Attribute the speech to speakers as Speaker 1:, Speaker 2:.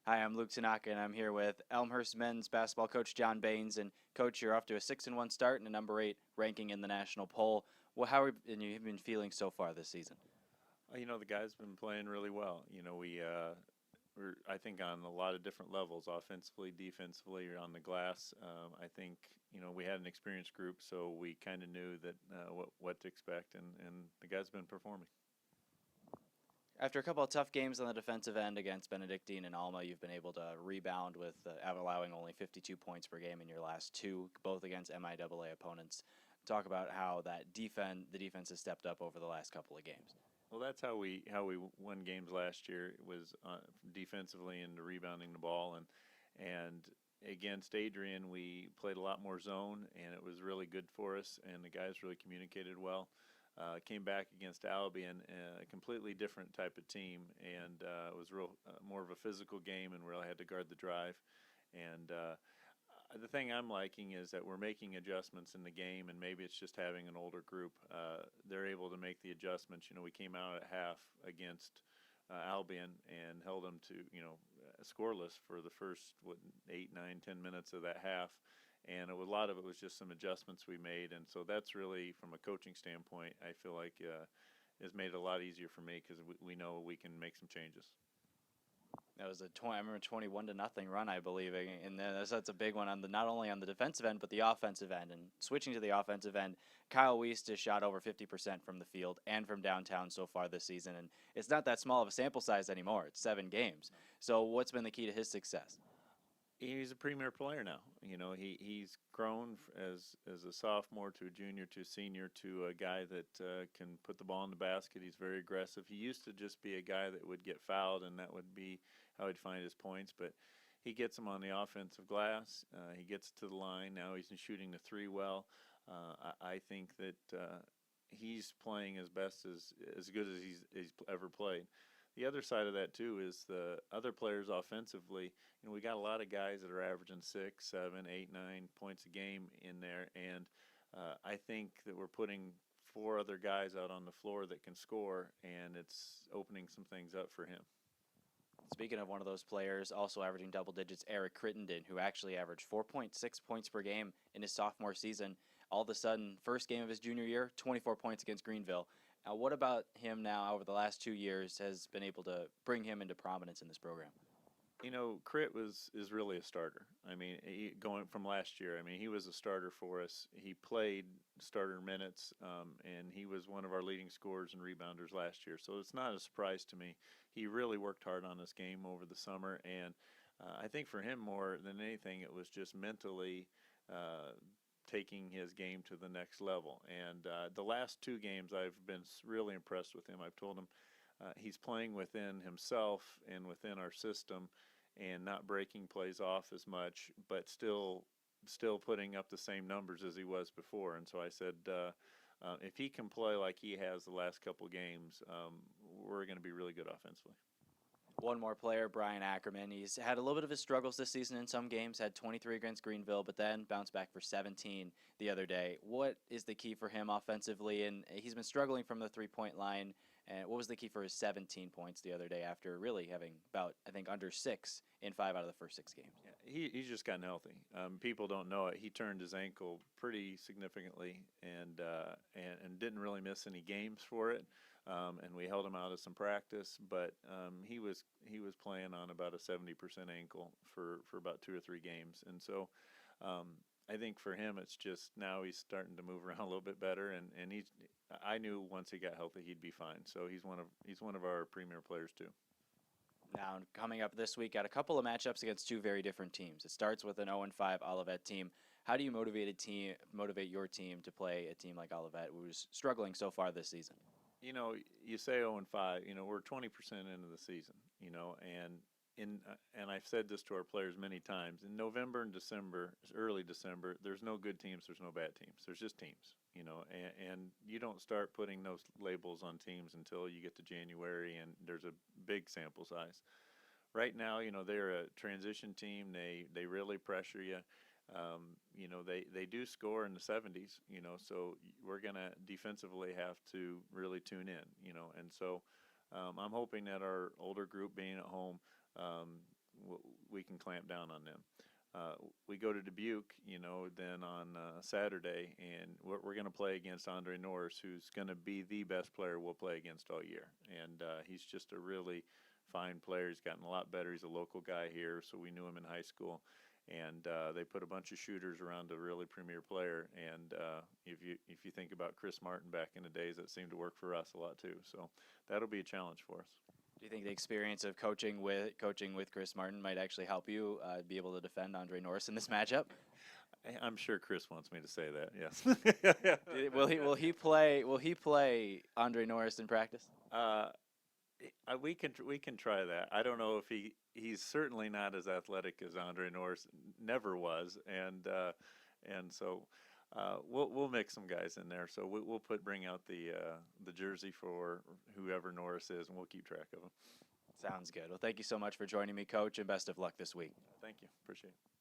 Speaker 1: Hi, I'm Luke Tanaka, and I'm here with Elmhurst men's basketball coach John Baines. And coach, you're off to a 6-1 start and a number 8 ranking in the national poll. Well, how have you been feeling so far this season?
Speaker 2: The guys been playing really well. We're I think on a lot of different levels, offensively, defensively, or on the glass. I think we had an experienced group, so we kind of knew that what to expect, and the guys been performing.
Speaker 1: After a couple of tough games on the defensive end against Benedictine and Alma, you've been able to rebound with allowing only 52 points per game in your last two, both against MIAA opponents. Talk about how the defense has stepped up over the last couple of games.
Speaker 2: Well, that's how we won games last year. It was defensively and rebounding the ball, and against Adrian we played a lot more zone, and it was really good for us. And the guys really communicated well. Came back against Albion, a completely different type of team, and it was real more of a physical game, and really had to guard the drive. And the thing I'm liking is that we're making adjustments in the game, and maybe it's just having an older group. They're able to make the adjustments. We came out at half against Albion and held them to scoreless for the first 8, 9, 10 minutes of that half, and a lot of it was just some adjustments we made. And so that's really, from a coaching standpoint, I feel like has made it a lot easier for me because we know we can make some changes.
Speaker 1: That was I remember 21-0 run, I believe, and that's a big one on the not only on the defensive end but the offensive end. And switching to the offensive end, Kyle Wiest has shot over 50% from the field and from downtown so far this season, and it's not that small of a sample size anymore. It's 7 games. So what's been the key to his success?
Speaker 2: He's a premier player now. He's grown as a sophomore to a junior to a senior to a guy that can put the ball in the basket. He's very aggressive. He used to just be a guy that would get fouled, and that would be how he'd find his points. But he gets them on the offensive glass. He gets to the line. Now he's shooting the three well. I think that he's playing as best as good as he's ever played. The other side of that too is the other players offensively. We got a lot of guys that are averaging 6, 7, 8, 9 points a game in there, and I think that we're putting 4 other guys out on the floor that can score, and it's opening some things up for him.
Speaker 1: Speaking of one of those players, also averaging double digits, Eric Crittenden, who actually averaged 4.6 points per game in his sophomore season. All of a sudden, first game of his junior year, 24 points against Greenville. What about him now over the last 2 years has been able to bring him into prominence in this program?
Speaker 2: Crit is really a starter. Going from last year, he was a starter for us. He played starter minutes, and he was one of our leading scorers and rebounders last year. So it's not a surprise to me. He really worked hard on this game over the summer, and I think for him more than anything, it was just mentally taking his game to the next level. And the last 2 games, I've been really impressed with him. I've told him he's playing within himself and within our system, and not breaking plays off as much, but still putting up the same numbers as he was before. And so I said, if he can play like he has the last couple games, we're going to be really good offensively.
Speaker 1: One more player, Brian Ackerman. He's had a little bit of his struggles this season in some games, had 23 against Greenville, but then bounced back for 17 the other day. What is the key for him offensively? And he's been struggling from the three-point line. And what was the key for his 17 points the other day after really having about, I think, under 6 in 5 out of the first 6 games?
Speaker 2: Yeah, he's just gotten healthy. People don't know it. He turned his ankle pretty significantly, and didn't really miss any games for it. And we held him out of some practice, but he was playing on about a 70% ankle for about 2 or 3 games. And so I think for him, it's just now he's starting to move around a little bit better, and I knew once he got healthy he'd be fine. So he's one of our premier players too.
Speaker 1: Now, coming up this week, got a couple of matchups against 2 very different teams. It starts with an 0-5 Olivet team. How do you motivate your team to play a team like Olivet, who's struggling so far this season?
Speaker 2: You say 0-5. We're 20% into the season. And I've said this to our players many times. In November and December, early December, there's no good teams, there's no bad teams. There's just teams. And you don't start putting those labels on teams until you get to January, and there's a big sample size. Right now, they're a transition team. They really pressure you. They do score in the 70s. So we're gonna defensively have to really tune in. And so I'm hoping that our older group being at home, we can clamp down on them. We go to Dubuque, then on Saturday, and we're going to play against Andre Norris, who's going to be the best player we'll play against all year. And he's just a really fine player. He's gotten a lot better. He's a local guy here, so we knew him in high school. And they put a bunch of shooters around a really premier player. And if you think about Chris Martin back in the days, that seemed to work for us a lot too. So that'll be a challenge for us.
Speaker 1: Do you think the experience of coaching with Chris Martin might actually help you be able to defend Andre Norris in this matchup?
Speaker 2: I'm sure Chris wants me to say that. Yes.
Speaker 1: Will he play Andre Norris in practice?
Speaker 2: We can try that. I don't know if he's certainly not as athletic as Andre Norris never was, and so we'll mix some guys in there. So we'll bring out the jersey for whoever Norris is, and we'll keep track of him.
Speaker 1: Sounds good. Well, thank you so much for joining me, Coach, and best of luck this week.
Speaker 2: Thank you. Appreciate it.